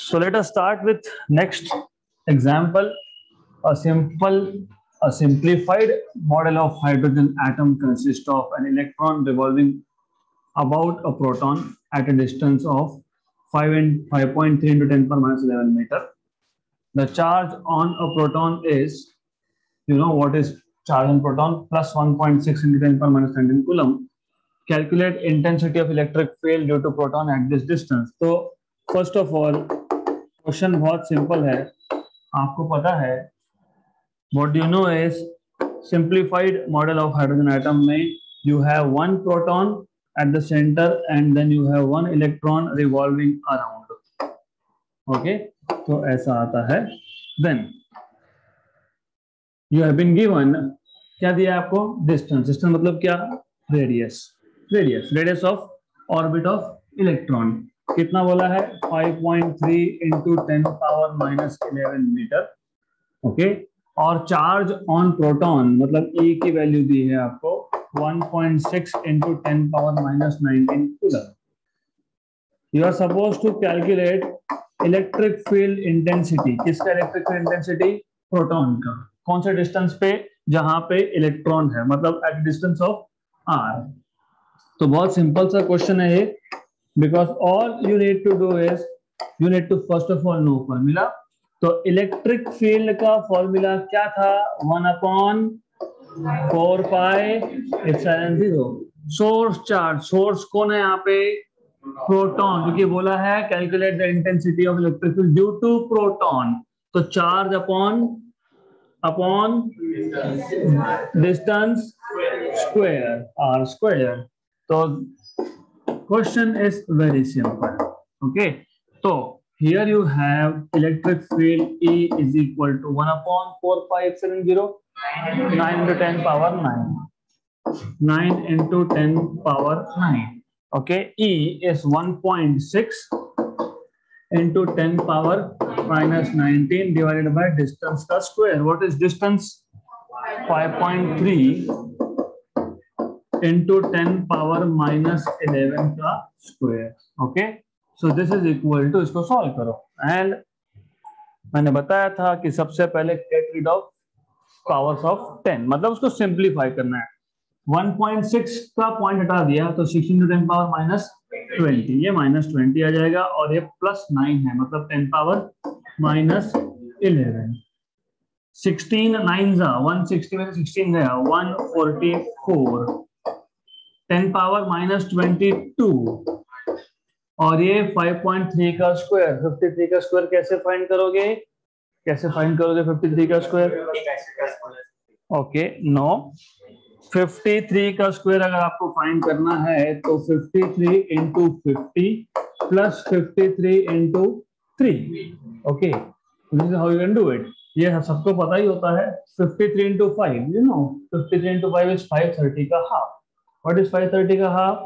So let us start with next example. A simplified model of hydrogen atom consists of an electron revolving about a proton at a distance of 5.3 into 10 power minus 11 meter. The charge on a proton is, you know what is charge on proton, plus 1.6 into 10 power minus 19 coulomb. Calculate intensity of electric field due to proton at this distance. तो first of all question बहुत simple है, आपको पता है what do you know is simplified model of hydrogen atom में you have one proton at the center and then you have one electron revolving around. Okay, तो ऐसा आता है. Then you have been given, क्या दिया आपको, distance. Distance मतलब क्या, radius of orbit of electron. कितना बोला है, 5.3 into 10 power minus 11 metre. Okay, और चार्ज ऑन प्रोटॉन मतलब E की वैल्यू दी है आपको 1.6 into 10 power minus 19 coulomb. You are suppose to calculate electric field intensity. किसका इलेक्ट्रिक फील्ड इंटेंसिटी, प्रोटॉन का. कौन से डिस्टेंस पे, जहां पे इलेक्ट्रॉन है, मतलब एट डिस्टेंस ऑफ r. तो बहुत सिंपल सा क्वेश्चन है ये, because all you need to do is you need to first of all know formula. तो इलेक्ट्रिक फील्ड का फॉर्मूला क्या था, 1/4 pi epsilon 0. Source charge, source कौन है यहाँ पे, प्रोटॉन, क्योंकि बोला है calculate the intensity of electric field due to proton. तो charge upon distance square, r square. तो question is very simple. Okay, so here you have electric field E is equal to 1/4 pi epsilon 0, 9 into 10 power 9, 9 into 10 power 9. Okay, E is 1.6 into 10 power minus 19 divided by distance का square. What is distance, 5.3 into 10 power minus 11 का square. Okay, so this is equal to, इसको solve करो. And मैंने बताया था कि सबसे पहले get rid of powers of 10, मतलब उसको सिंप्लीफाई करना है. 1.6 का पॉइंट हटा दिया तो 16 into 10 पावर माइनस 20, ये माइनस 20 आ जाएगा, और ये प्लस 9 है, मतलब 10 पावर माइनस 11. 16 9 जा 160 में 16 गया, 144, 10 पावर माइनस 22, और ये 5.3 का स्क्वायर. 53 का स्क्वायर कैसे फाइंड करोगे, 53 का स्क्वायर. ओके, नो, 53 का स्क्वायर अगर आपको फाइंड करना है तो 53 into 50 plus 53 into 3. Okay, this is how you can do it. ये सबको पता ही होता है. 53 into 5, you know 53 into 5 is 530 का हाफ. What is 530 का हाफ,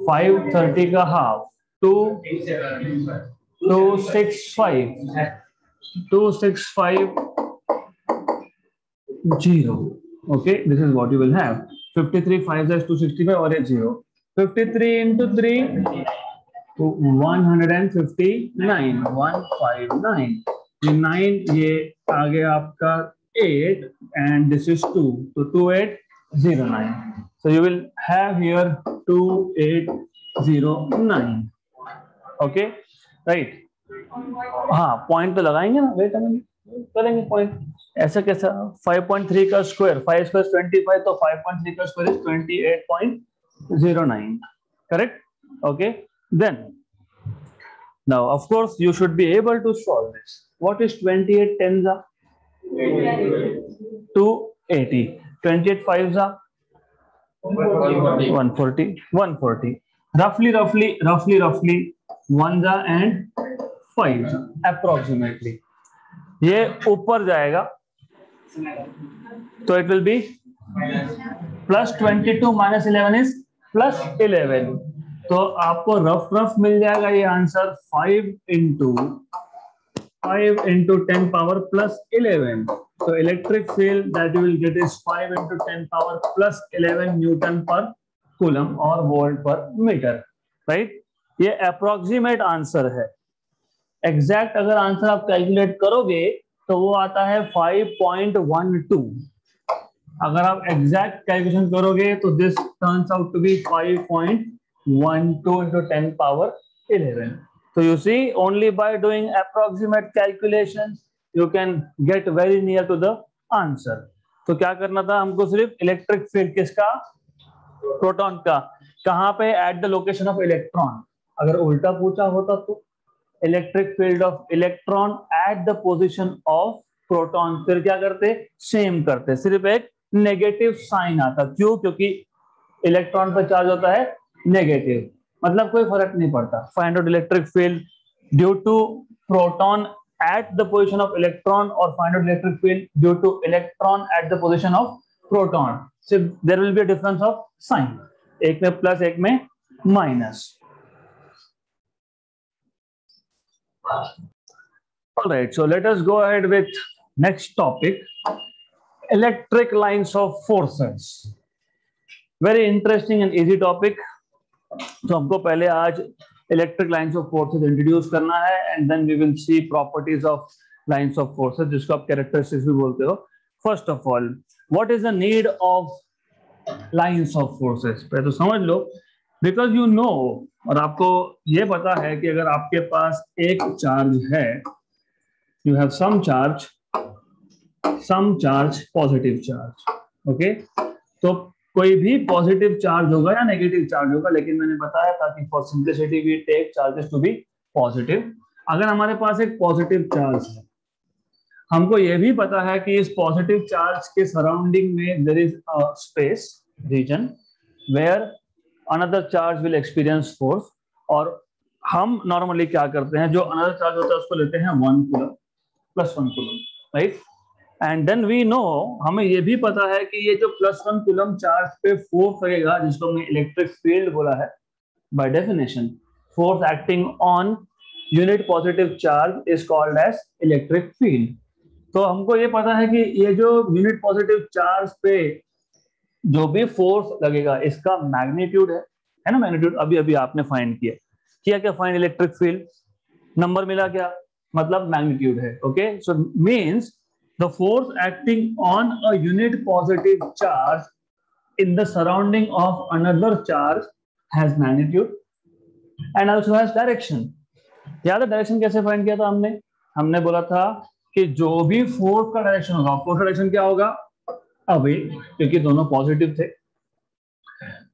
530 का half 265 okay, this is what you will have. 53 5 is 265 और ये 0. 53 into 3 159, 159. ये 9, ये आगे आपका 8 and this is 2, so 2809. So you will have here 2809. Okay, right. हाँ, पॉइंट तो लगाएंगे ना, वेट करेंगे पॉइंट. ऐसा कैसा, 5.3 का स्क्वायर, 5 + 25, तो 5.3 का square is 28.09. Correct. Okay, then now of course you should be able to solve this. What is 28 10s are 280, 28 5s are 140, 140. roughly 1s are and 5s approximately. ये ऊपर जाएगा तो it will be plus 22 minus 11 is plus 11. तो आपको rough मिल जाएगा ये answer 5 into 10 power plus 11. So electric field that you will get is 5 into 10 power plus 11 Newton per coulomb or volt per meter, right? ये approximate answer है। Exact अगर answer आप calculate करोगे तो वो आता है 5.12। अगर आप एग्जैक्ट कैलकुलेशन करोगे तो this turns out to be 5.12 into 10 power 11. So you see, only by doing approximate calculations you can get very near to the answer. तो क्या करना था हमको? सिर्फ इलेक्ट्रिक फील्ड किसका? प्रोटॉन का। कहां पे? At the location of electron. अगर उल्टा पूछा होता तो electric field of electron at the position of proton, फिर क्या करते? सेम करते, सिर्फ एक नेगेटिव साइन आता। क्यों? क्योंकि इलेक्ट्रॉन पर चार्ज होता है नेगेटिव, मतलब कोई फर्क नहीं पड़ता। Find out electric field due to proton at the position of electron or find out electric field due to electron at the position of proton. So there will be a difference of sign, एक में plus एक में minus. All right, so let us go ahead with next topic, electric lines of forces. Very interesting and easy topic. तो हमको पहले आज electric lines of forces introduce करना है and then we will see properties of lines of forces, जिसको आप characteristics भी बोलते हो। First of all, what is the need of lines of forces? पहले तो समझ लो, बिकॉज यू नो, और आपको ये पता है कि अगर आपके पास एक चार्ज है, you have some charge positive charge, okay, तो कोई भी पॉजिटिव चार्ज होगा या नेगेटिव चार्ज होगा, लेकिन मैंने बताया था कि for simplicity we take charges to be positive. अगर हमारे पास एक पॉजिटिव चार्ज है, हमको यह भी पता है कि इस पॉजिटिव चार्ज के सराउंडिंग में there is a space region where another charge will experience force, और हम नॉर्मली क्या करते हैं, जो अनदर चार्ज होता है उसको लेते हैं 1 coulomb plus 1 coulomb, right. And then we know, हमें यह भी पता है कि ये जो प्लस 1 कूलम चार्ज पे फोर्स लगेगा, जिसको हमने इलेक्ट्रिक फील्ड बोला है, by definition force acting on unit positive charge is called as electric field. तो हमको ये पता है कि ये जो यूनिट पॉजिटिव चार्ज पे जो भी फोर्स लगेगा, इसका मैग्नीट्यूड है ना, मैग्नीट्यूड अभी अभी आपने फाइंड किया क्या फाइंड इलेक्ट्रिक फील्ड, नंबर मिला क्या, मतलब मैग्नीट्यूड है, okay. So means the force acting on a unit positive charge in the surrounding of another charge has magnitude and also has direction. याद है डायरेक्शन कैसे फाइंड किया था हमने बोला था कि जो भी फोर्स का डायरेक्शन होगा, फोर्स का डायरेक्शन क्या होगा, अवे, क्योंकि दोनों पॉजिटिव थे।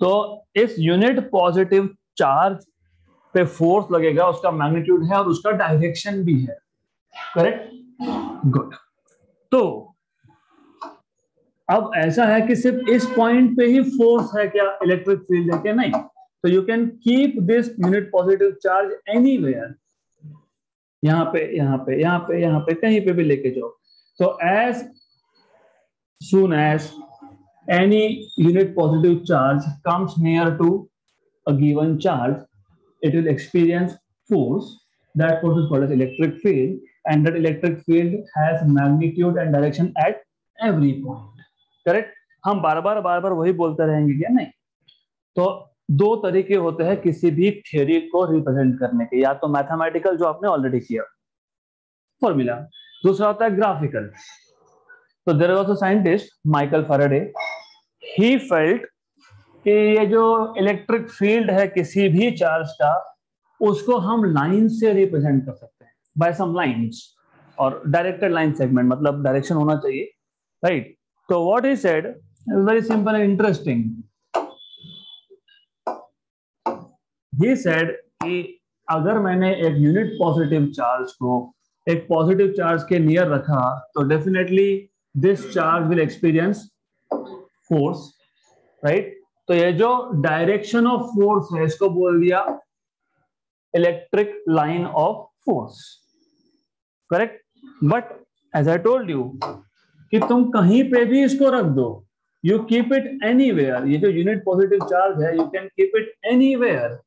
तो इस यूनिट पॉजिटिव चार्ज पे फोर्स लगेगा, उसका मैग्नीट्यूड है और उसका डायरेक्शन भी है, करेक्ट, गुड। तो अब ऐसा है कि सिर्फ इस पॉइंट पे ही फोर्स है क्या, इलेक्ट्रिक फील्ड है क्या, नहीं। तो you can keep this unit positive charge anywhere, यहां पे यहां पे यहां पे यहां पे कहीं पे भी लेके जाओ। तो as soon as any unit positive charge comes near to a given charge, it will experience force. That force is called as electric field, and that electric field has magnitude and direction at every point. Correct? हम बार बार वही बोलते रहेंगे क्या, नहीं। तो दो तरीके होते हैं किसी भी थ्योरी को रिप्रेजेंट करने के, या तो मैथमेटिकल जो आपने ऑलरेडी किया फॉर्मूला, दूसरा होता है ग्राफिकल। तो there was a scientist Michael Faraday, he felt कि ये जो इलेक्ट्रिक फील्ड है किसी भी चार्ज का, उसको हम लाइन से रिप्रेजेंट कर सकते हैं, बाय सम लाइंस, और डायरेक्टेड लाइन सेगमेंट, मतलब डायरेक्शन होना चाहिए, राइट। तो what he said is very simple and interesting. He said कि अगर मैंने एक यूनिट पॉजिटिव चार्ज को एक पॉजिटिव चार्ज के नियर रखा, तो definitely this charge will experience force, right. तो ये जो डायरेक्शन ऑफ फोर्स है, इसको बोल दिया electric line of force, correct. But as I told you कि तुम कहीं पे भी इसको रख दो, यू कीप इट एनीवेयर, ये जो यूनिट पॉजिटिव चार्ज है, you can keep it anywhere,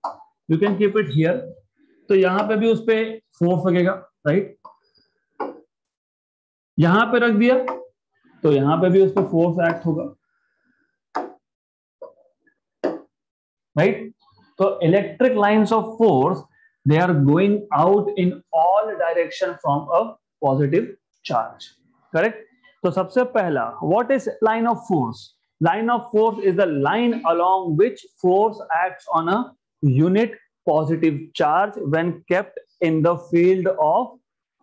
you can keep it here, तो यहां पे भी उस पे फोर्स लगेगा, राइट। यहां पे रख दिया तो यहां पे भी उस पे फोर्स एक्ट होगा, राइट। तो electric lines of force they are going out in all direction from a positive charge, correct. तो सबसे पहला, what is line of force? Line of force is the line along which force acts on a unit positive charge when kept in the field of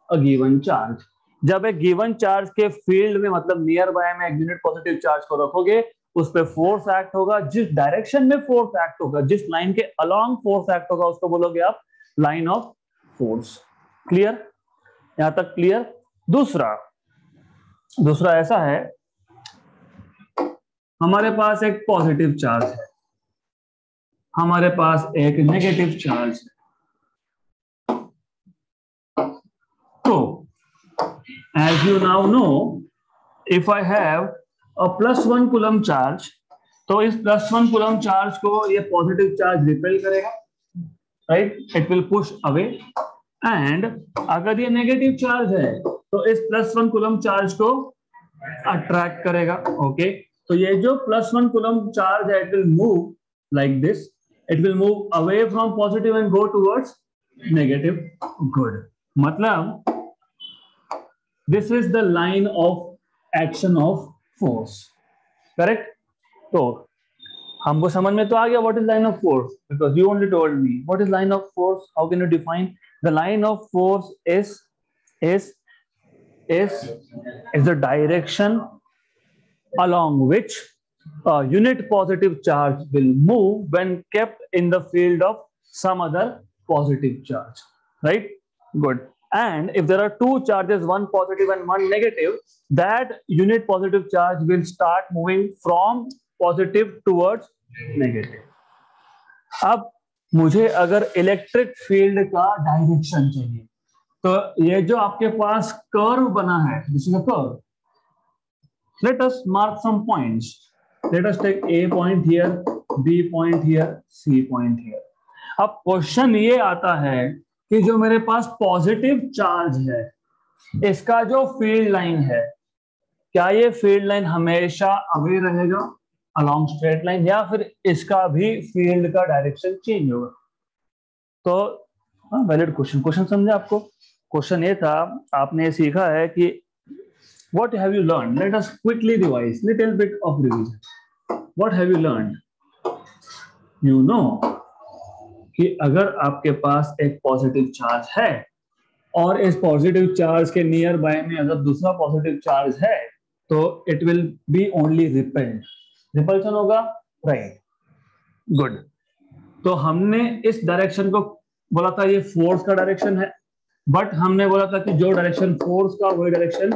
a given charge. जब एक given charge के field में, मतलब near by में एक unit positive charge को रखोगे, उस पर फोर्स एक्ट होगा। जिस डायरेक्शन में फोर्स एक्ट होगा, जिस लाइन के अलोंग फोर्स एक्ट होगा, उसको बोलोगे आप लाइन ऑफ फोर्स। क्लियर? यहां तक क्लियर? दूसरा ऐसा है, हमारे पास एक पॉजिटिव चार्ज है, हमारे पास एक नेगेटिव चार्ज है। तो as you now know, if I have a +1 coulomb charge, तो इस +1 कूलम चार्ज को ये पॉजिटिव चार्ज रिपेल करेगा, right? It will push away. And अगर ये नेगेटिव चार्ज है तो इस +1 कूलम चार्ज को अट्रैक्ट करेगा, ओके। तो ये जो +1 कूलम चार्ज है, it will move like this, it will move away from positive and go towards negative. Good, मतलब this is the line of action of force, correct. तो हमको समझ में तो आ गया what is line of force, because you only told me what is line of force, how can you define the line of force is the direction along which a unit positive charge will move when kept in the field of some other positive charge, right? Good. And if there are two charges, one positive and one negative, that unit positive charge will start moving from positive towards negative. अब मुझे अगर electric field का direction चाहिए, तो ये जो आपके पास curve बना है, this is a curve, let us mark some points. Let us take A point here, B point here, C point here. अब क्वेश्चन ये आता है कि जो मेरे पास पॉजिटिव चार्ज है, इसका जो फील्ड लाइन है, क्या ये फील्ड लाइन हमेशा अवे रहेगा अलोंग स्ट्रेट लाइन, या फिर इसका भी फील्ड का डायरेक्शन चेंज होगा? तो वैलिड क्वेश्चन समझे आपको? क्वेश्चन ये था, आपने सीखा है कि what have you learned? Let us quickly revise, little bit of revision. What have you learned? You know कि अगर आपके पास एक पॉजिटिव चार्ज है और इस पॉजिटिव चार्ज के नियर बाय में अगर दूसरा पॉजिटिव चार्ज है, तो it will be only repelled, repulsion होगा, राइट? गुड। तो हमने इस डायरेक्शन को बोला था ये फोर्स का डायरेक्शन है, बट हमने बोला था कि जो डायरेक्शन फोर्स का वही डायरेक्शन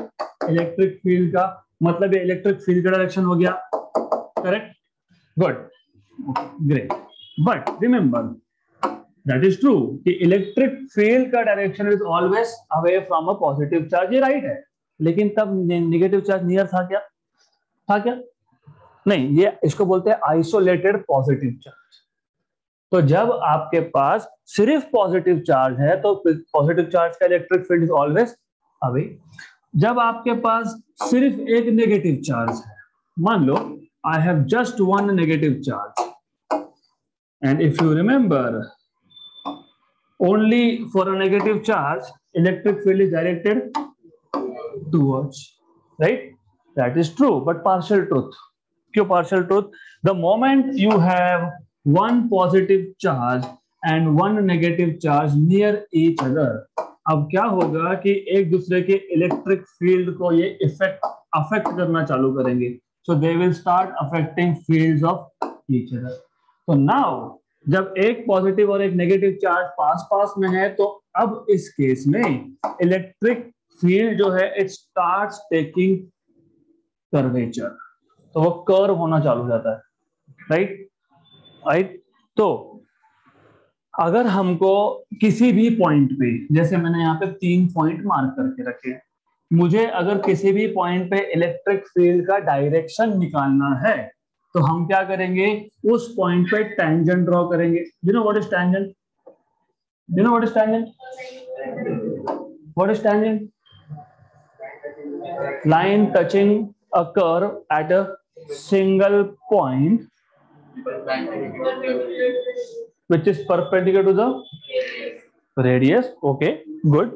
इलेक्ट्रिक फील्ड का, मतलब ये इलेक्ट्रिक फील्ड का डायरेक्शन हो गया, correct? Good, great. But remember that is true कि इलेक्ट्रिक फील्ड का direction is always away from a positive charge, ये राइट है, लेकिन तब नेगेटिव चार्ज नियर था क्या? नहीं, ये इसको बोलते हैं आइसोलेटेड पॉजिटिव चार्ज। तो जब आपके पास सिर्फ पॉजिटिव चार्ज है तो पॉजिटिव चार्ज का electric field is always away. जब आपके पास सिर्फ एक नेगेटिव चार्ज है, मान लो I have just one negative charge, and if you remember, only for a negative charge electric field is directed towards, right? That is true, but partial truth. क्यों partial truth? The moment you have one positive charge and one negative charge near each other, अब क्या होगा कि एक दूसरे के electric field को ये अफेक्ट करना चालू करेंगे, so they will start affecting fields of each other. तो नाउ जब एक पॉजिटिव और एक नेगेटिव चार्ज पास में है, तो अब इस केस में इलेक्ट्रिक फील्ड जो है इट स्टार्ट्स टेकिंग कर्वेचर, तो वो कर्व होना चालू हो जाता है, राइट? तो अगर हमको किसी भी पॉइंट पे, जैसे मैंने यहाँ पे 3 पॉइंट मार्क करके रखे हैं, मुझे अगर किसी भी पॉइंट पे इलेक्ट्रिक फील्ड का डायरेक्शन निकालना है, तो हम क्या करेंगे? उस पॉइंट पे टेंजेंट ड्रॉ करेंगे। You know what is tangent? Line touching a curve at a single point which is perpendicular to the radius. Okay, good,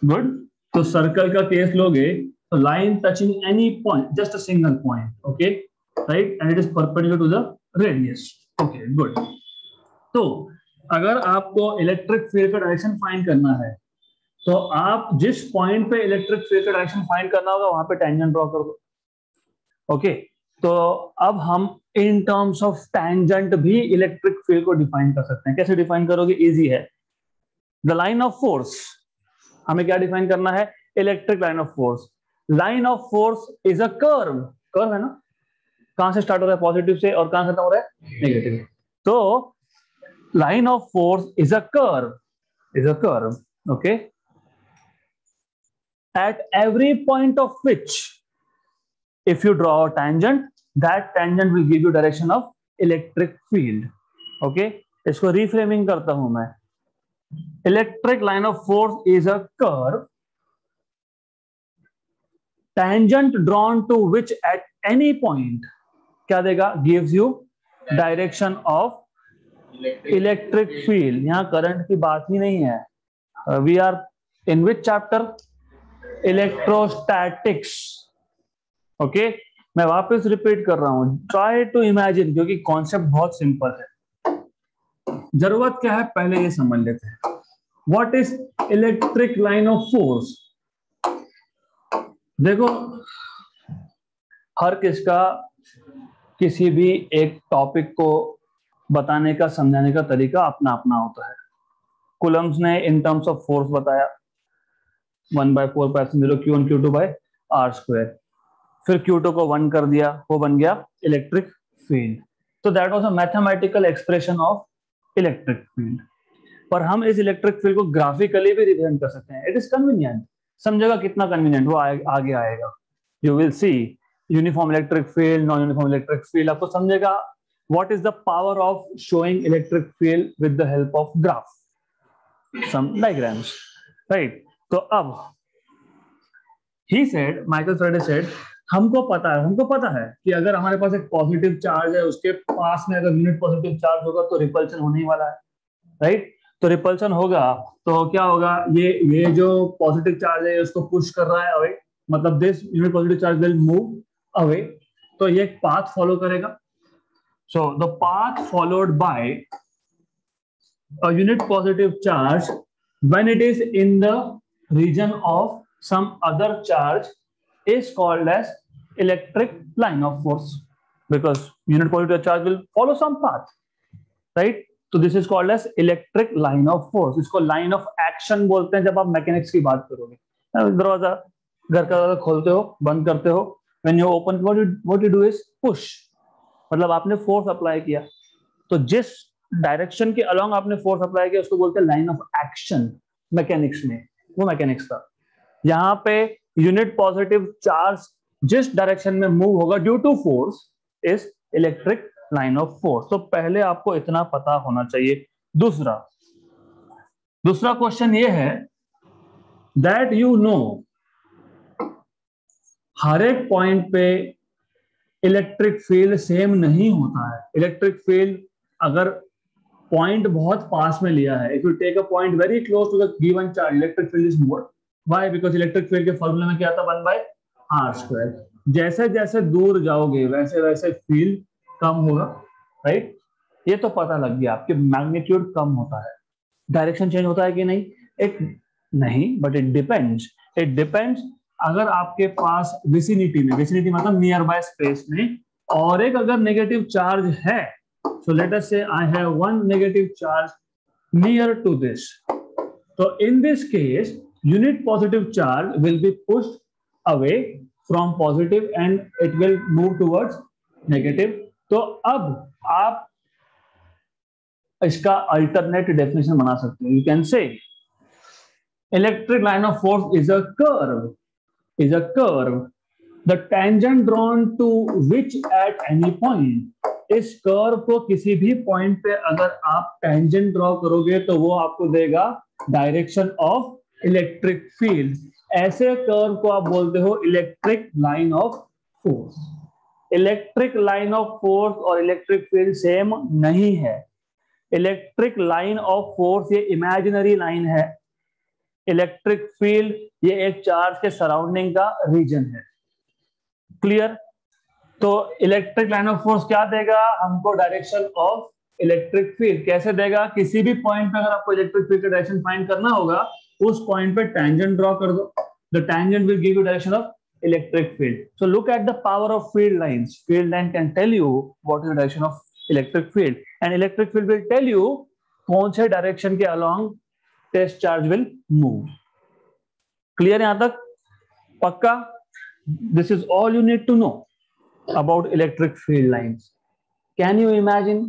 good. तो सर्कल का केस लोगे तो line touching any point, just a single point, okay, right, and it is perpendicular to the radius. Okay, good. तो अगर आपको electric field का direction find करना है तो आप जिस पॉइंट पे इलेक्ट्रिक फील्ड का डायरेक्शन फाइंड करना होगा वहां पे टेंजेंट ड्रॉ कर दो. ओके, तो अब हम इन टर्म्स ऑफ टेंजेंट भी इलेक्ट्रिक फील्ड को डिफाइन कर सकते हैं. कैसे डिफाइन करोगे? इजी है. द लाइन ऑफ फोर्स, हमें क्या डिफाइन करना है? Electric line of force. Line of force is a curve. Curve है ना, कहां से स्टार्ट हो रहा है? पॉजिटिव से, और कहां खत्म हो रहा है? नेगेटिव. तो line of force is a curve, is a curve. Okay, at every point of which if you draw a tangent, that tangent will give you direction of electric field. Okay, इसको reframing करता हूं मैं. Electric line of force is a curve, tangent drawn to which at any point क्या देगा? Gives you direction of electric field. यहाँ current की बात ही नहीं है. We are in which chapter? Electrostatics. Okay, मैं वापस रिपीट कर रहा हूं. ट्राई टू इमेजिन, क्योंकि कॉन्सेप्ट बहुत सिंपल है. जरूरत क्या है पहले ये समझ लेते हैं. What is electric line of force? देखो, हर किसका किसी भी एक टॉपिक को बताने का, समझाने का तरीका अपना अपना होता है. कुलम्स ने इन टर्म्स ऑफ फोर्स बताया, 1/4π0 Q1 Q2 by R². फिर Q2 को 1 कर दिया, वो बन गया इलेक्ट्रिक फील्ड. तो that was a mathematical expression of electric field. पर हम इस इलेक्ट्रिक फील्ड को ग्राफिकली भी रिप्रेजेंट कर सकते हैं. It is convenient. समझेगा कितना कन्वीनियंट, वो आगे आएगा. You will see uniform electric field, non uniform electric field. आपको समझेगा what is the power of showing electric field with the help of graph, some diagrams, right. तो अब he said, Michael Faraday said, हमको पता है कि अगर हमारे पास एक पॉजिटिव चार्ज है, उसके पास में अगर यूनिट पॉजिटिव चार्ज होगा तो रिपल्शन होने ही वाला है, राइट. तो रिपल्शन होगा तो क्या होगा? ये जो पॉजिटिव चार्ज है उसको पुश कर रहा है अवे, मतलब this unit positive charge will move away. तो ये एक पाथ फॉलो करेगा. So the path followed by a unit positive charge when it is in the region of some other charge is called as electric line of force, because unit positive charge will follow some path, right. So this is called as electric line of force. इसको line of action बोलते हैं जब आप mechanics की बात करोगे. दरवाजा, घर का दरवाजा खोलते हो, बंद करते हो, when you open, what you do is push, मतलब आपने फोर्स अप्लाई किया. तो जिस डायरेक्शन के अलोंग आपने फोर्स अप्लाई किया उसको बोलते हैं लाइन ऑफ एक्शन मैकेनिक्स में. वो मैकेनिक्स था. यहाँ पे यूनिट पॉजिटिव चार्ज जिस डायरेक्शन में मूव होगा due to force is electric line of force. तो पहले आपको इतना पता होना चाहिए. दूसरा क्वेश्चन ये है दैट यू नो हर एक पॉइंट पे इलेक्ट्रिक फील्ड सेम नहीं होता है. इलेक्ट्रिक फील्ड अगर पॉइंट बहुत पास में लिया है, if you take a point very close to the given charge, electric field is more. Why? Because electric field के फॉर्मूले में क्या था? 1/r². जैसे जैसे दूर जाओगे वैसे वैसे फील्ड कम होगा, राइट. ये तो पता लग गया आपके मैग्नीट्यूड कम होता है. डायरेक्शन चेंज होता है कि नहीं? इट नहीं, बट इट डिपेंड्स. अगर आपके पास विसिनिटी मतलब नियर बाय स्पेस में और एक अगर नेगेटिव चार्ज है, so let us say I have one negative charge near to this. So in this case, unit positive charge will be pushed away from positive and it will move towards negative. तो अब आप इसका alternate definition बना सकते हो. You can say electric line of force is a curve. The tangent drawn to which at any point, इस curve को किसी भी पॉइंट पे अगर आप टेंजेंट ड्रॉ करोगे तो वो आपको देगा डायरेक्शन ऑफ इलेक्ट्रिक फील्ड. ऐसे कर्व को आप बोलते हो electric line of force. Electric line of force और इलेक्ट्रिक फील्ड सेम नहीं है. इलेक्ट्रिक लाइन ऑफ फोर्स ये इमेजिनरी लाइन है, इलेक्ट्रिक फील्ड ये एक चार्ज के सराउंडिंग का रीजन है। क्लियर? तो इलेक्ट्रिक लाइन ऑफ फोर्स क्या देगा हमको? Direction of electric field. कैसे देगा? किसी भी पॉइंट पे अगर आपको इलेक्ट्रिक फील्ड का डायरेक्शन फाइंड करना होगा, उस पॉइंट पे टेंजेंट ड्रॉ कर दो। The tangent will give you direction of electric field. So look at the power of field lines. Field line can tell you what is the direction of electric field, and electric field will tell you कौन से direction के along test charge will move. Clear यहाँ तक? पक्का? This is all you need to know about electric field lines. Can you imagine?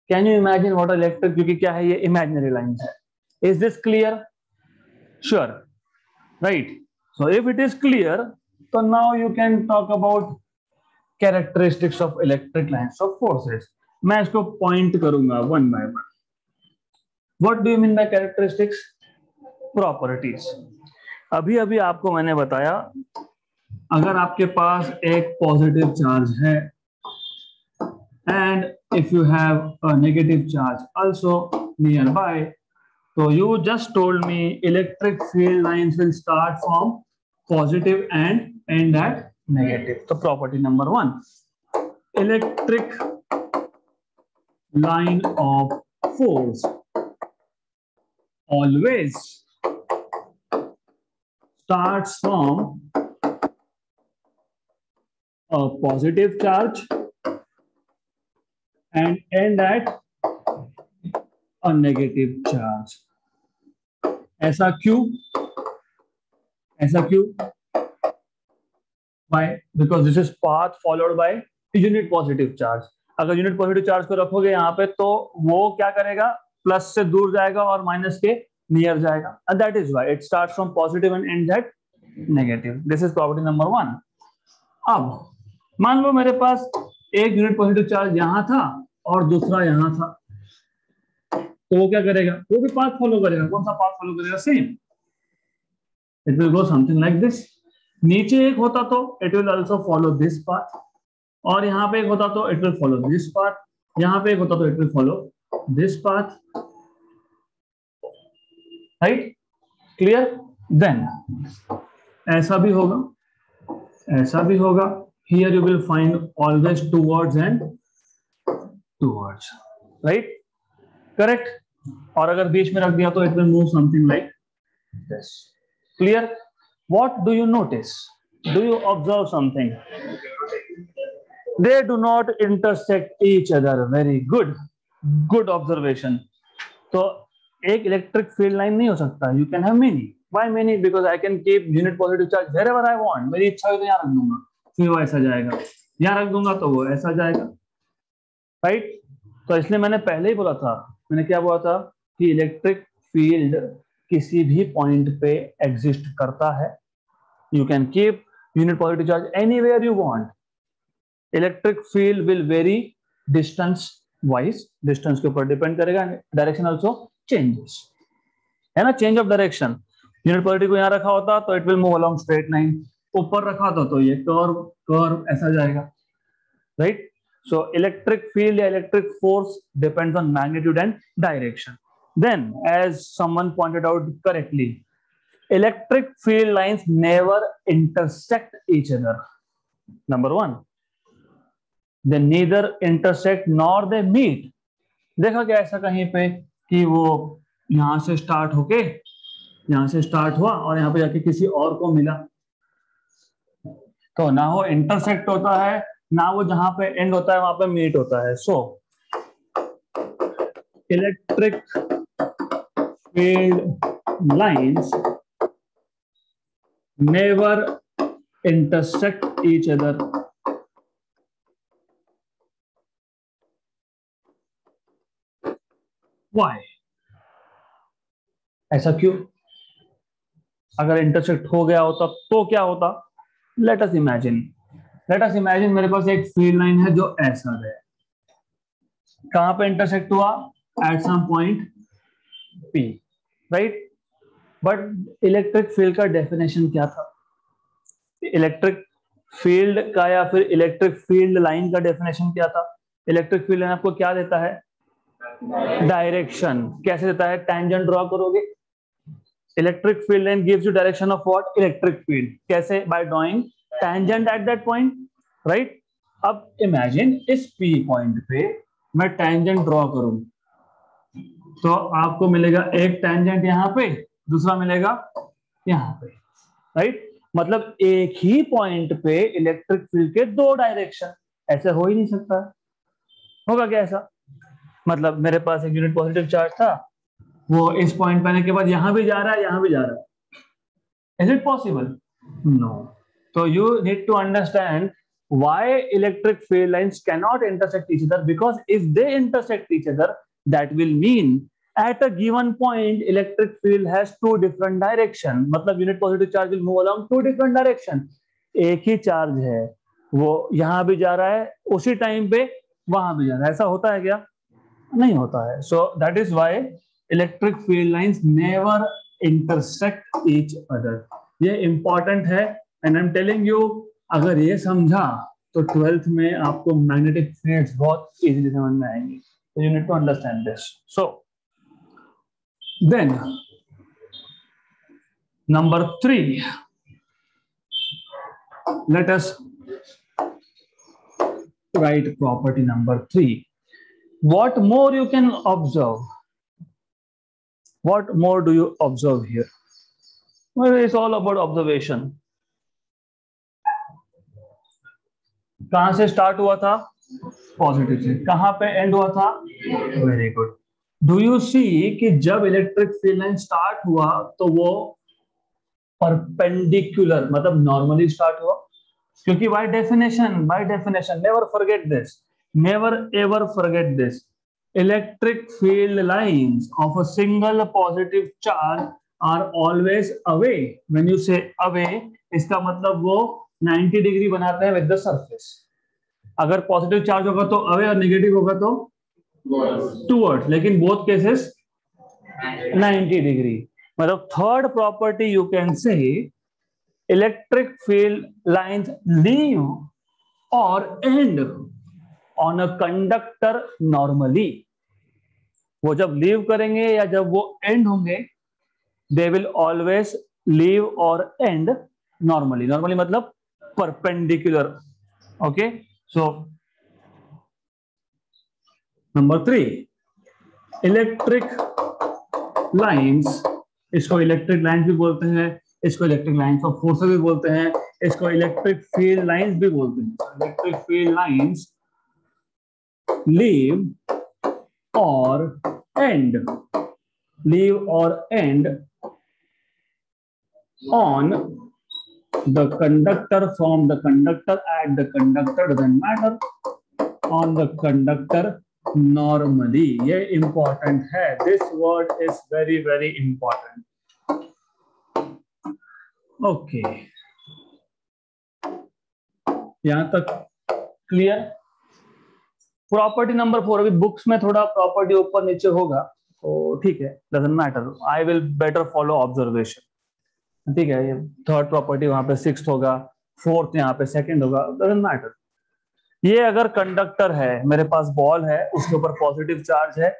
Can you imagine what electric? क्योंकि क्या है ये imaginary lines है. Is this clear? Sure. Right. So if it is clear, so now you can talk about characteristics of electric lines of forces. मैं इसको point करूंगा one by one. What do you mean by characteristics? Properties. अभी अभी आपको मैंने बताया, अगर आपके पास एक positive charge है and if you have a negative charge also nearby, so you just told me electric field lines will start from positive and end at negative. So property number one, electric line of force always starts from a positive charge and end at a negative charge. ऐसा क्यों? ऐसा क्यों? Why? Because this is path followed by unit positive charge. अगर unit positive charge को रखोगे यहाँ पे तो वो क्या करेगा? प्लस से दूर जाएगा और माइनस के नियर जाएगा. And that is why it starts from positive and ends at negative. This is property number one. अब मान लो मेरे पास एक यूनिट पॉजिटिव चार्ज यहाँ था और दूसरा यहाँ था, तो वो क्या करेगा? वो भी पाथ फॉलो करेगा. कौन सा पाथ फॉलो करेगा? Same. It will go something like this. नीचे एक होता तो it will also follow this path, और यहाँ पे एक होता तो it will follow this path, यहाँ पे एक होता तो it will follow this path. Right? Clear? Then ऐसा भी होगा, ऐसा भी होगा. Here you will find always towards and towards. Right? Correct? और अगर बीच में रख दिया तो it will move something like this. Clear? What do you notice? Do you observe something? They do not intersect each other. Very good. Good observation. तो एक electric field line नहीं हो सकता. You can have many. Why many? Because I can keep unit positive charge wherever I want. मेरी इच्छा हो तो यहाँ रख दूंगा, फिर वो ऐसा जाएगा. यहाँ रख दूंगा तो वो ऐसा जाएगा. Right? तो इसलिए मैंने पहले ही बोला था, मैंने क्या बोला था कि इलेक्ट्रिक फील्ड किसी भी पॉइंट पे एग्जिस्ट करता है. You can keep unit positive charge anywhere you want. Electric field will very distance wise, distance के ऊपर डिपेंड करेगा. डायरेक्शन आल्सो चेंजेस, है ना? Change of direction. Unit positive को यहाँ रखा होता तो it will move along straight line. ऊपर रखा था तो ये कर्व ऐसा जाएगा. राइट? सो इलेक्ट्रिक फील्ड या electric force depends on magnitude and direction. Then, as someone pointed out correctly, electric field lines never intersect each other. Number one, they neither intersect nor they meet. देखा क्या ऐसा कहीं पे कि वो यहां से स्टार्ट होके यहां से स्टार्ट हुआ और यहाँ पे जाके किसी और को मिला? तो ना वो इंटरसेक्ट होता है, ना वो जहां पे एंड होता है वहां पे मीट होता है. So electric field lines never intersect each other. Why? ऐसा क्यों? अगर इंटरसेक्ट हो गया होता तो क्या होता? Let us imagine मेरे पास एक फील्ड लाइन है जो ऐसा है. कहां पे इंटरसेक्ट हुआ? At some point P. Right? But electric field का डेफिनेशन क्या था? इलेक्ट्रिक फील्ड का या फिर इलेक्ट्रिक फील्ड लाइन का डेफिनेशन क्या था? इलेक्ट्रिक फील्ड लाइन आपको क्या देता है? डायरेक्शन कैसे देता है? टेंजेंट ड्रॉ करोगे, electric field line gives you direction of what? Electric field. कैसे? By drawing tangent at that point, right? अब इमेजिन इस पी पॉइंट पे मैं टेंजेंट ड्रॉ करूं तो आपको मिलेगा एक टेंजेंट यहाँ पे, दूसरा मिलेगा यहाँ पे, राइट? मतलब एक ही पॉइंट पे इलेक्ट्रिक फील्ड के दो डायरेक्शन, ऐसे हो ही नहीं सकता। होगा क्या ऐसा? मतलब मेरे पास एक यूनिट पॉजिटिव चार्ज था, वो इस पॉइंट पे आने के बाद यहां भी जा रहा है, यहां भी जा रहा है, is it possible? No. So you need to understand why electric field lines cannot intersect each other, because if they intersect each other, that will mean at a given point electric field has two different direction. मतलब unit positive charge will move along two different direction. एक ही charge है, वो यहां भी जा रहा है, उसी टाइम पे वहां भी जा रहा है। ऐसा होता है क्या? नहीं होता है। So that is why electric field lines never intersect each other. ये important है, and I am telling you, अगर ये समझा तो 12th में आपको मैग्नेटिक फील्ड्स बहुत इजीली समझ में आएंगी। So you need to understand this. So then number 3, let us write property number 3. What more you can observe? What more do you observe here? Well, it's all about observation. कहां से start हुआ था? Positive से। कहां पे and हुआ था? Very good. Do you see कि जब इलेक्ट्रिक फील्ड लाइन स्टार्ट हुआ तो वो परपेंडिकुलर मतलब नॉर्मली स्टार्ट हुआ, क्योंकि by definition never forget this, never ever forget this, electric field lines of a single positive charge are always away. When you say away, इसका मतलब वो 90 degree बनाते हैं विद द सरफेस। अगर positive charge होगा तो अवे और negative होगा तो टुवर्ड्स, लेकिन बोथ केसेस 90 डिग्री। मतलब third property you can say electric field lines leave और end on a conductor normally. वो जब लीव करेंगे या जब वो एंड होंगे, दे विल ऑलवेज लीव और एंड नॉर्मली। नॉर्मली मतलब perpendicular. Okay, so number 3, electric lines, इसको इलेक्ट्रिक लाइंस भी बोलते हैं, इसको इलेक्ट्रिक लाइंस ऑफ फोर्सेस भी बोलते हैं, इसको इलेक्ट्रिक फील्ड लाइंस भी बोलते हैं। इलेक्ट्रिक फील्ड लाइंस लीव और end on the conductor, from the conductor, at the conductor, doesn't matter, on the conductor normally. ये इंपॉर्टेंट है, this word is very very important. Okay, यहां तक clear? Property number 4, अभी books में थोड़ा property ऊपर नीचे होगा तो ठीक है, doesn't matter, I will better follow observation. ठीक है, ये थर्ड प्रॉपर्टी वहां पे 6th होगा, 4th यहाँ पे 2nd होगा, डजंट मैटर। ये अगर कंडक्टर है, मेरे पास बॉल है, उसके ऊपर पॉजिटिव चार्ज है,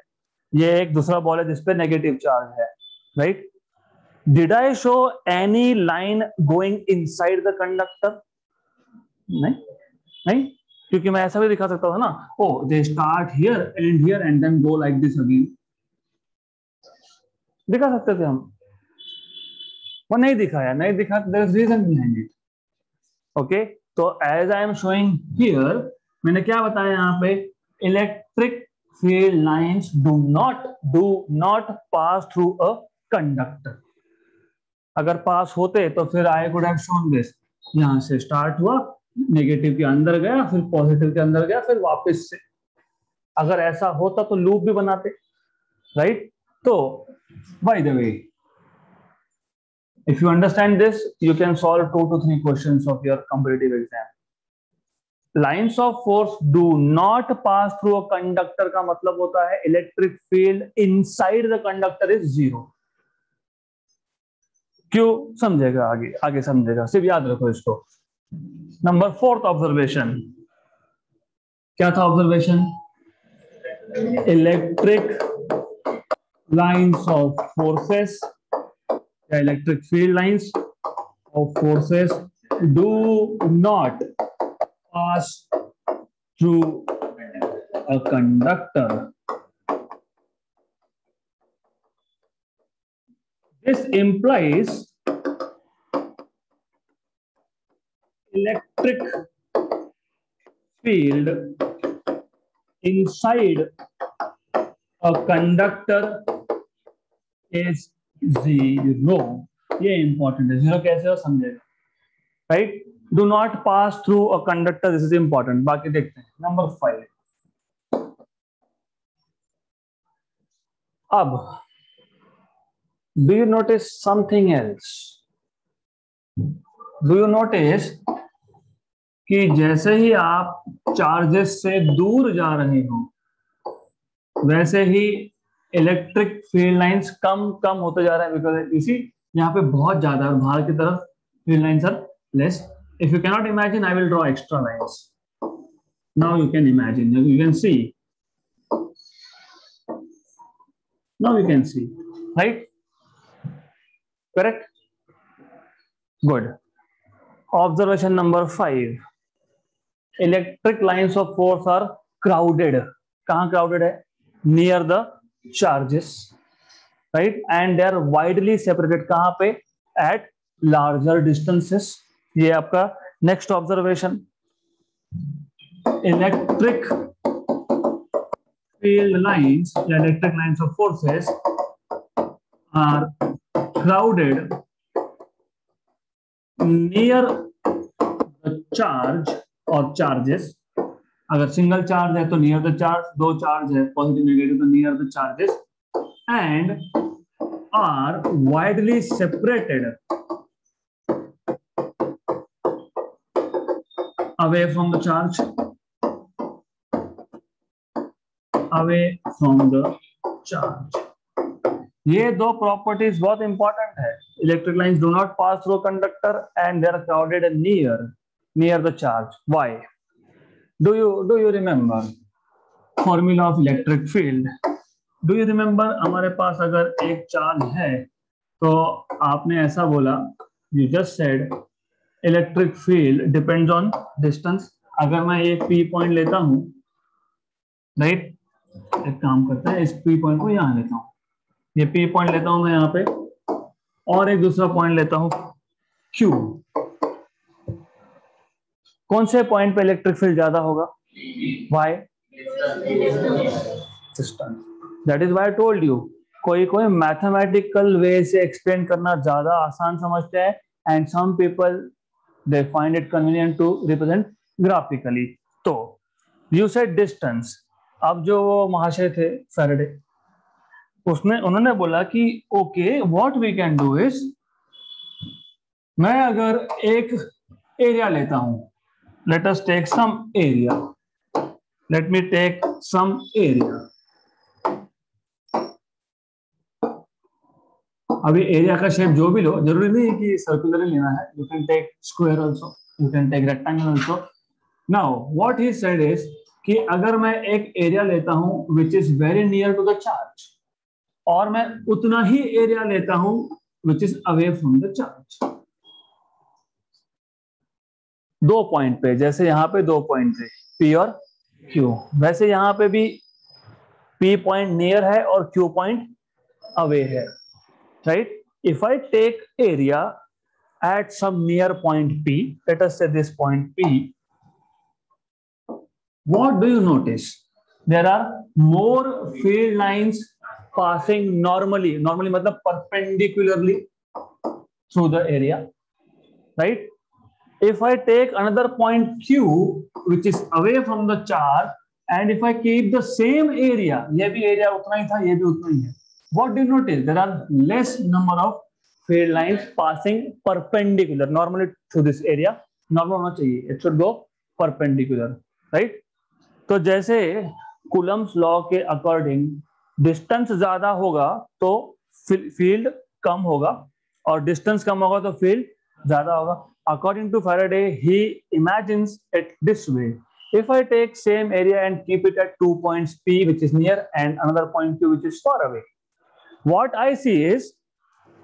ये एक दूसरा बॉल है जिसपे नेगेटिव चार्ज है, right? Did I show any line going inside the conductor? नहीं, नहीं, क्योंकि मैं ऐसा भी दिखा सकता था ना, oh they start here and here and then go like this again, दिखा सकते थे हम, वो नहीं दिखाया, नहीं दिखा, there is reason behind it. Okay, तो as I am showing here, मैंने क्या बताया यहाँ पे? Electric field lines do not pass through a conductor. अगर पास होते तो फिर I could have shown this, यहां से स्टार्ट हुआ, नेगेटिव के अंदर गया, फिर पॉजिटिव के अंदर गया, फिर वापस से। अगर ऐसा होता तो लूप भी बनाते, राइट? तो by the way, if you understand this, you can solve 2 to 3 questions of your competitive exam. Lines of force do not pass through a conductor का मतलब होता है electric field inside the conductor is 0। क्यों? समझेगा आगे, आगे समझेगा, सिर्फ याद रखो इसको। नंबर 4th ऑब्जर्वेशन क्या था? Observation electric lines of forces या electric field lines of forces do not pass through a conductor. This implies electric field inside a conductor is zero. ये इंपॉर्टेंट है, जीरो कैसे हो समझेगा, right. Do not pass through a conductor, this is important. बाकी देखते हैं number 5. अब do you notice something else? Do you notice कि जैसे ही आप चार्जेस से दूर जा रहे हो वैसे ही इलेक्ट्रिक फील्ड लाइंस कम कम होते जा रहे हैं, बिकॉज इसी यहाँ पे बहुत ज्यादा और बाहर की तरफ field lines are less. If you cannot imagine, I will draw extra lines. Now you can imagine. You can see. Now you can see, right? Correct? Good. Observation number 5. Electric lines of force are crowded. कहाँ crowded है? Near the charges, right? And they are widely separated. कहाँ पे? At larger distances. ये आपका next observation. Electric field lines या electric lines of forces are crowded near the charge और charges. अगर single charge है तो नियर द चार्ज, दो चार्ज है पॉजिटिव नेगेटिव तो near the charges, and are widely separated away from the charge, away from the charge. ये दो properties बहुत इंपॉर्टेंट है. Electric lines do not pass through conductor and they are crowded near the charge. Why? Do you remember formula of electric field? Do you remember हमारे पास अगर एक charge है तो आपने ऐसा बोला, you just said electric field depends on distance. अगर मैं एक पी पॉइंट लेता हूं, राइट, एक काम करते हैं, इस पी पॉइंट को यहां लेता हूं, ये पी पॉइंट लेता हूं मैं यहां पे, और एक दूसरा पॉइंट लेता हूं क्यू. कौन से पॉइंट पे इलेक्ट्रिक फील्ड ज्यादा होगा? Why? Distance. That is why I told you, कोई कोई मैथमेटिकल वे से एक्सप्लेन करना ज्यादा आसान समझते हैं, and some people they find it convenient to represent graphically. तो you said distance. अब जो वो महाशय थे फैराडे, उन्होंने बोला कि okay what we can do is, मैं अगर एक एरिया लेता हूं, let us take some area, let me take some area. अभी एरिया का शेप जो भी लो, जरूरी नहीं है कि सर्कुलर लेना है, you can take square also, you can take rectangle also. Now what he said is कि अगर मैं एक एरिया लेता हूं which is very near to the charge, और मैं उतना ही एरिया लेता हूं which is away from the charge. दो पॉइंट पे, जैसे यहां पे दो पॉइंट थे पी और क्यू, वैसे यहां पे भी पी पॉइंट नियर है और क्यू पॉइंट अवे है, right? If I take area at some near point P, let us say this point P, what do you notice? There are more field lines passing normally मतलब perpendicularly through the area, right? If I take another point Q which is away from the charge, and if I keep the same area, ये भी area उतना ही था, ये भी उतना ही है, what do you notice? There are less number of field lines passing perpendicular normally through this area. Normal होना चाहिए, it should go perpendicular, right? तो जैसे कूलम्स लॉ के अकॉर्डिंग डिस्टेंस ज्यादा होगा तो फील्ड कम होगा, और डिस्टेंस कम होगा तो फील्ड ज्यादा होगा. According to Faraday, he imagines it this way: If I take same area and keep it at 2 points P, which is near, and another point Q, which is far away, what I see is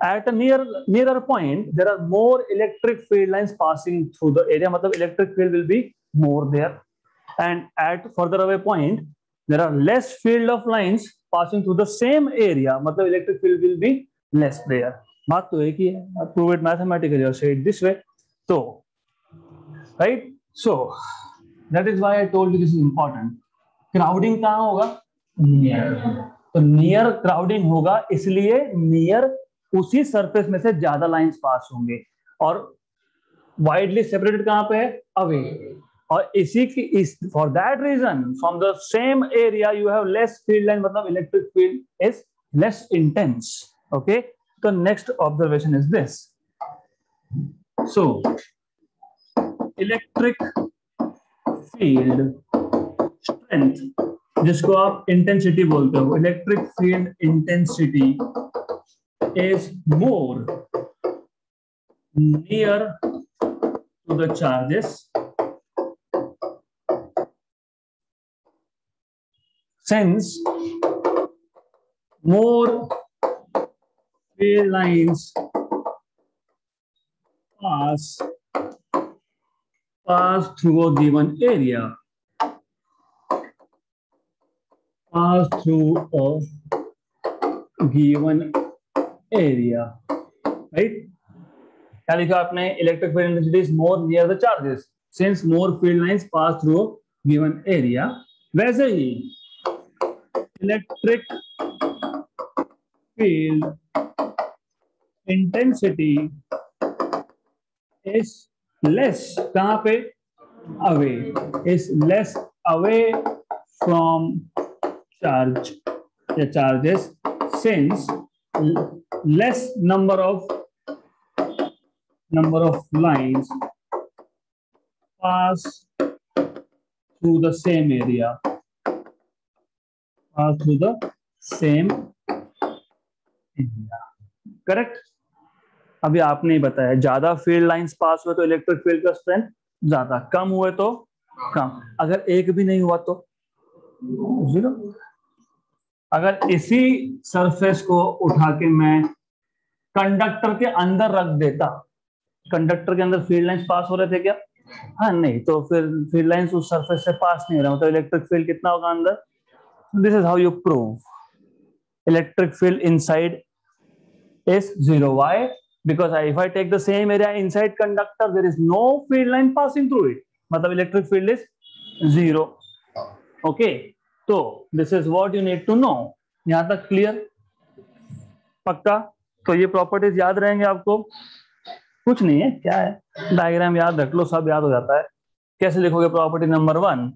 at a nearer point there are more electric field lines passing through the area. मतलब electric field will be more there, and at further away point there are less field of lines passing through the same area. मतलब electric field will be less there. बात तो एक ही है. Prove it mathematically or say it this way. So, right? So that is why I told you this is important. Crowding कहाँ होगा? Near. तो near crowding होगा, इसलिए नियर उसी सरफेस में से ज्यादा लाइंस पास होंगे, और वाइडली सेपरेटेड कहां पे है? अवे. और इसी की for that reason from the same area you have less field line, मतलब electric field is less intense. Okay, तो next observation is this. So electric field strength, जिसको आप इंटेंसिटी बोलते हो, electric field intensity is more near to the charges since more field lines pass through a given area. Pass through a given area, right? क्या लिखा आपने? Electric field intensity is more near the charges since more field lines pass through a given area. वैसे ही electric field intensity is less. कहाँ पे? Away. Is less away from charge या charges since less number of lines pass through the same area. Pass through the same area. Correct? अभी आपने ही बताया, ज्यादा field lines pass हुए तो electric field का स्ट्रेंथ ज्यादा, कम हुए तो कम. अगर एक भी नहीं हुआ तो जीरो. अगर इसी सरफेस को उठा के मैं कंडक्टर के अंदर रख देता, कंडक्टर के अंदर फील्ड लाइंस पास हो रहे थे क्या? हाँ, नहीं. तो फिर फील्ड लाइंस उस सरफेस से पास नहीं हो रहा, मतलब इलेक्ट्रिक फील्ड कितना होगा अंदर? This is how you prove electric field inside is zero. Why? Because if I take the same area inside conductor, there is no field line passing through it. मतलब electric field is zero. Okay. So this is what you need to know. यहाँ तक clear? पक्का? तो ये properties याद रहेंगे आपको? कुछ नहीं है, क्या है? डायग्राम याद रख लो, सब याद हो जाता है. कैसे लिखोगे? Property number 1,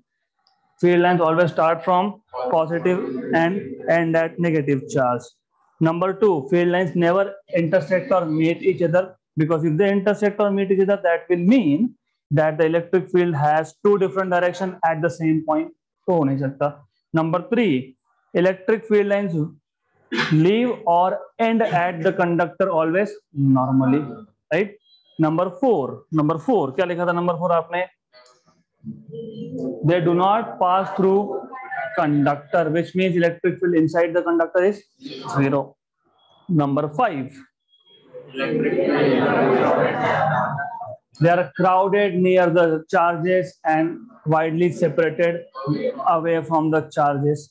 field lines always start from positive and end at negative charge. Number 2, field lines never intersect or meet each other, because if they intersect or meet each other, that will mean that the electric field has two different directions at the same point. तो हो नहीं सकता. Number 3, electric field lines leave or end at the conductor always normally, right? Number 4, क्या लिखा था number 4 आपने? They do not pass through conductor, which means electric field inside the conductor is zero. Number 5, they are crowded near the charges and widely separated away from the charges.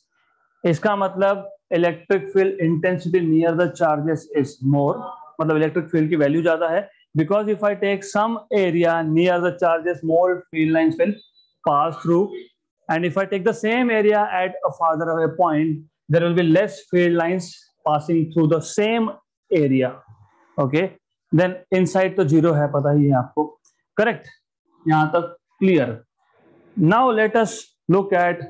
इसका मतलब electric field intensity near the charges is more, मतलब electric field की value ज्यादा है, because if I take some area near the charges, more field lines will pass through. And if I take the same area at a farther away point, there will be less field lines passing through the same area. Okay, then inside तो zero है, पता ही है आपको. Correct? यहाँ तक clear. Now let us look at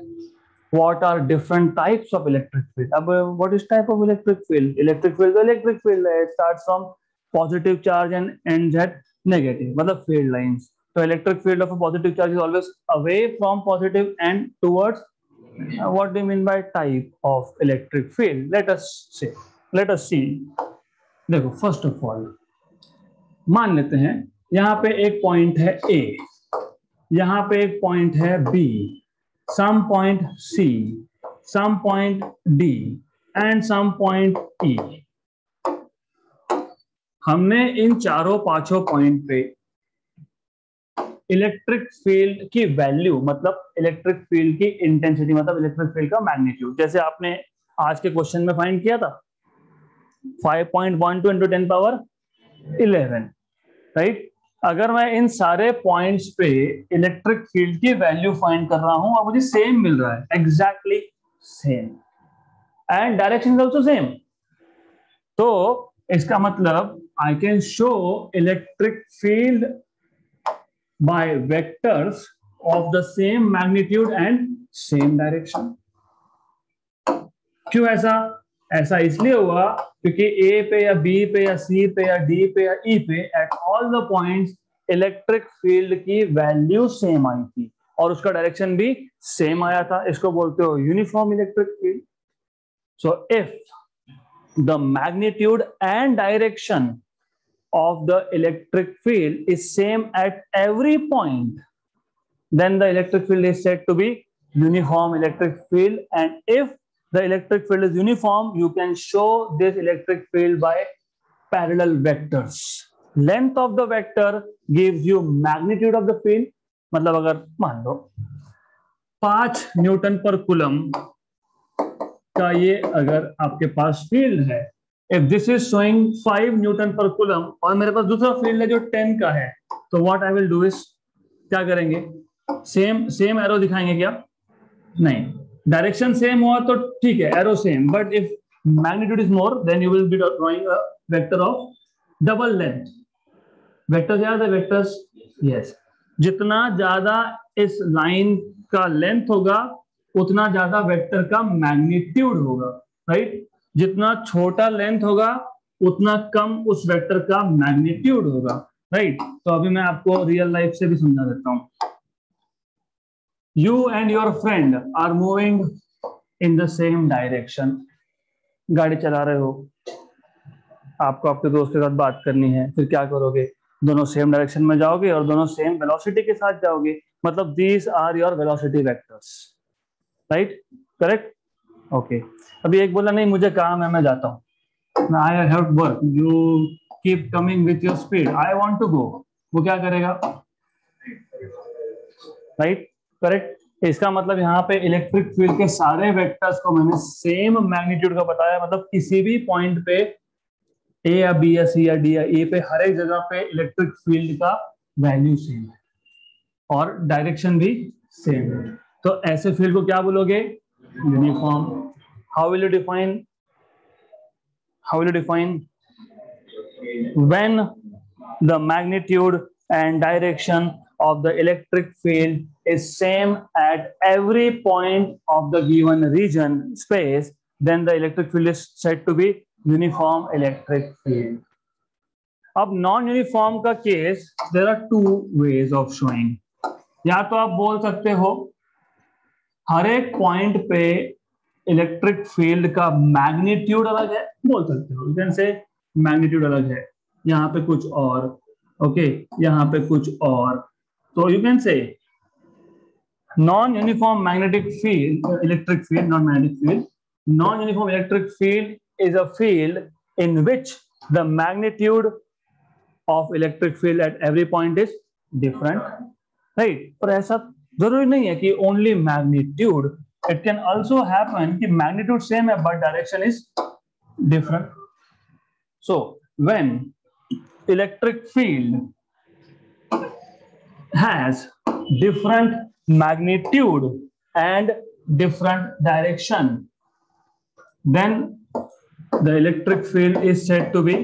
what are different types of electric field. अब what is type of electric field? Electric field तो electric field है, it starts from positive charge and ends at negative, मतलब field lines. So electric field of a positive charge is always away from positive and towards. What do you mean by type of electric field? Let us see. देखो, first of all मान लेते हैं यहाँ पे एक point है A. यहाँ पे एक पॉइंट है B, some point C, some point D and some point E. हमने इन चारों पांचों पॉइंट पे इलेक्ट्रिक फील्ड की वैल्यू, मतलब इलेक्ट्रिक फील्ड की इंटेंसिटी, मतलब इलेक्ट्रिक फील्ड का मैग्नीट्यूड, जैसे आपने आज के क्वेश्चन में फाइंड किया था 5.12 into 10 पावर 11, राइट। अगर मैं इन सारे पॉइंट्स पे इलेक्ट्रिक फील्ड की वैल्यू फाइंड कर रहा हूं और मुझे सेम मिल रहा है, exactly same, and direction is also same, तो इसका मतलब I can show electric field by vectors of the same magnitude and same direction। क्यों ऐसा? ऐसा इसलिए हुआ क्योंकि A पे या B पे या C पे या D पे या E पे at all the points electric field की वैल्यू सेम आई थी और उसका डायरेक्शन भी सेम आया था। इसको बोलते हो uniform electric field. So if the magnitude and direction of the electric field is same at every point, then the electric field is said to be uniform electric field. And if the electric field is uniform, you can show this electric field by parallel vectors. Length of the vector gives you magnitude of the field। मतलब अगर मान लो 5 Newton पर coulomb का ये अगर आपके पास field है, if this is showing 5 Newton पर कूलम और मेरे पास दूसरा फील्ड है जो 10 का है, तो what I will do is, क्या करेंगे, सेम एरो दिखाएंगे क्या? नहीं, डायरेक्शन सेम हुआ तो ठीक है, arrow same, but if magnitude is more than you will be drawing a vector of double length. Vectors याद है? वेक्टर्स, यस, जितना ज्यादा इस लाइन का लेंथ होगा उतना ज्यादा वेक्टर का मैग्नीट्यूड होगा, राइट। जितना छोटा लेंथ होगा उतना कम उस वेक्टर का मैग्नीट्यूड होगा, राइट। तो अभी मैं आपको रियल लाइफ से भी समझा देता हूं। You and your friend are moving in the same direction. गाड़ी चला रहे हो, आपको आपके दोस्त के साथ बात करनी है, फिर क्या करोगे? दोनों सेम डायरेक्शन में जाओगे और दोनों सेम वेलोसिटी के साथ जाओगे, मतलब these are your velocity vectors, right, correct, okay. अभी एक बोला नहीं मुझे काम है मैं जाता हूँ, I have work, you keep coming with your speed, I want to go, वो क्या करेगा? Right, correct. इसका मतलब यहाँ पे इलेक्ट्रिक फील्ड के सारे वेक्टर्स को मैंने सेम मैग्नीट्यूड का बताया, मतलब किसी भी पॉइंट पे ए या बी या सी या डी या ए पे हर एक जगह पे इलेक्ट्रिक फील्ड का वैल्यू सेम है और डायरेक्शन भी सेम है, तो ऐसे फील्ड को क्या बोलोगे? Uniform. How will you define? When the magnitude and direction of the electric field is same at every point of the given region space, then the electric field is said to be uniform electric field। अब non uniform का case, there are two ways of showing। या तो आप बोल सकते हो हर एक point पे इलेक्ट्रिक फील्ड का मैग्नीट्यूड अलग है, बोल सकते हो, यू कैन से मैग्नीट्यूड अलग है, यहाँ पे कुछ और, ओके, यहाँ पे कुछ और, तो यू कैन से non uniform magnetic field, electric field, non magnetic field, non uniform electric field is a field in which the magnitude of electric field at every point is different, right. पर ऐसा जरूरी नहीं है कि only magnitude, it can also happen कि magnitude same है but direction is different। So when electric field has different magnitude and different direction, then the electric field is said to be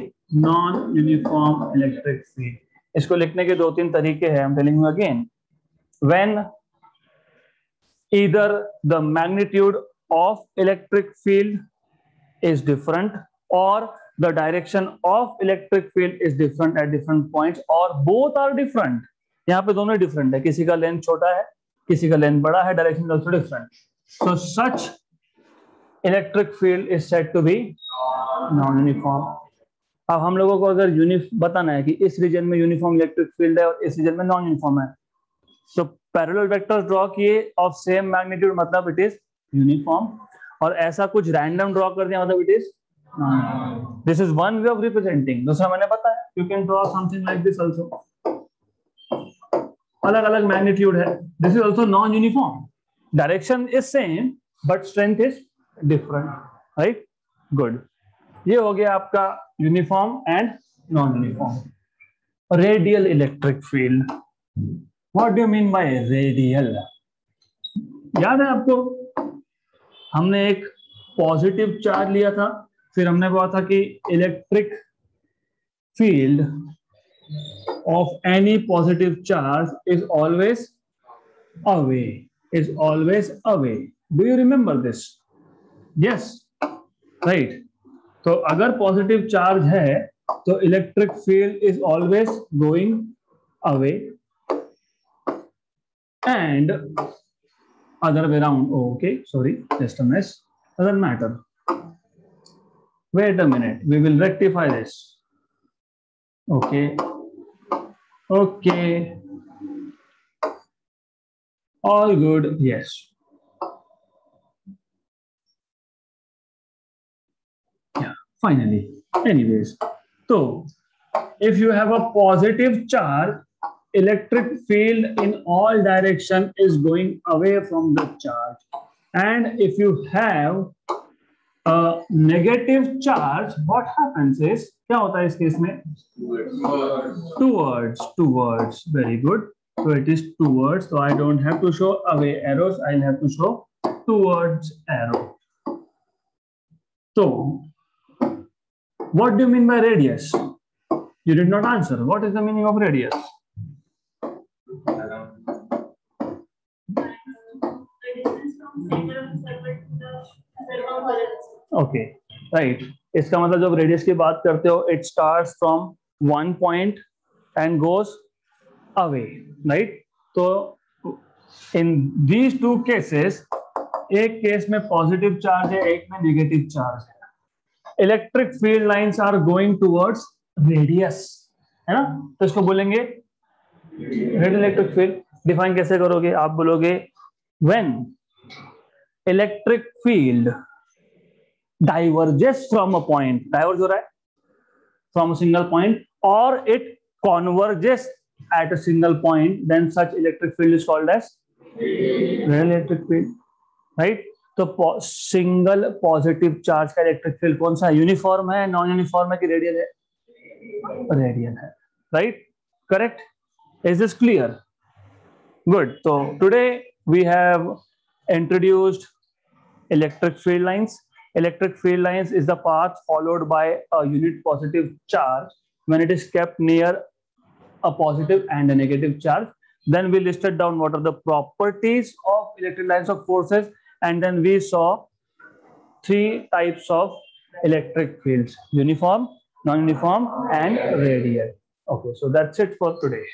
non-uniform electric field। इसको लिखने के 2-3 तरीके हैं, I'm telling you again। When either the magnitude of electric field is different or the direction of electric field is different at different points or both are different। यहाँ पे दोनों different है, किसी का लेंथ छोटा है किसी का लेंथ बड़ा है, direction is also different, so such electric field is said to be non-uniform। अब हम लोगों को अगर बताना है कि इस रीजन में यूनिफॉर्म इलेक्ट्रिक फील्ड है और इस रीजन में नॉन यूनिफॉर्म है, तो पैरेलल वेक्टर्स ड्रॉ किए ऑफ सेम मैग्नीट्यूड, मतलब इट इज यूनिफॉर्म, और ऐसा कुछ रैंडम ड्रॉ कर दिया मतलब it is this is one way of representing. दूसरा मैंने बताया you can draw something like this also, अलग अलग मैग्नीट्यूड है, this is also known uniform, direction is same but strength is different, right? Good, ये हो गया आपका uniform and non uniform. Radial electric field, what do you mean by radial? याद है आपको, हमने एक पॉजिटिव चार्ज लिया था, फिर हमने कहा था कि electric field of any positive charge is always away, is always away. Do you remember this? Yes, right. तो अगर पॉजिटिव चार्ज है तो electric field is always going away, and other way around. Oh, okay, sorry, just a mess, doesn't matter. Wait a minute, we will rectify this. Okay, okay, all good. Yes, yeah, finally. Anyways, so if you have a positive charge, electric field in all direction is going away from the charge, and if you have a negative charge, what happens is, क्या होता है इस case में? Towards. Very good. So it is towards. So I don't have to show away arrows. I'll have to show towards arrow. So what do you mean by radius? You did not answer. What is the meaning of radius? Okay, right. इसका मतलब जब radius की बात करते हो, it starts from one point and goes away, right? तो in these two cases, एक case में पॉजिटिव चार्ज है, एक में नेगेटिव चार्ज है। Electric field lines are going towards radius, है ना? तो इसको बोलेंगे रेडियल इलेक्ट्रिक फील्ड। डिफाइन कैसे करोगे? आप बोलोगे when electric field diverges from a point, diverge हो रहा है from a single point, or it converges at a single point, then such electric field is called as real electric field, right? तो single positive charge का electric field कौन सा है? Uniform है, non uniform है कि रेडियल है? Radial है, right? Correct? Is this clear? Good. तो today we have introduced electric field lines. Electric field lines is the path followed by a unit positive charge when it is kept near a positive and a negative charge. Then we listed down what are the properties of electric lines of forces, and then we saw three types of electric fields: uniform, non-uniform, and radial. Okay, so that's it for today.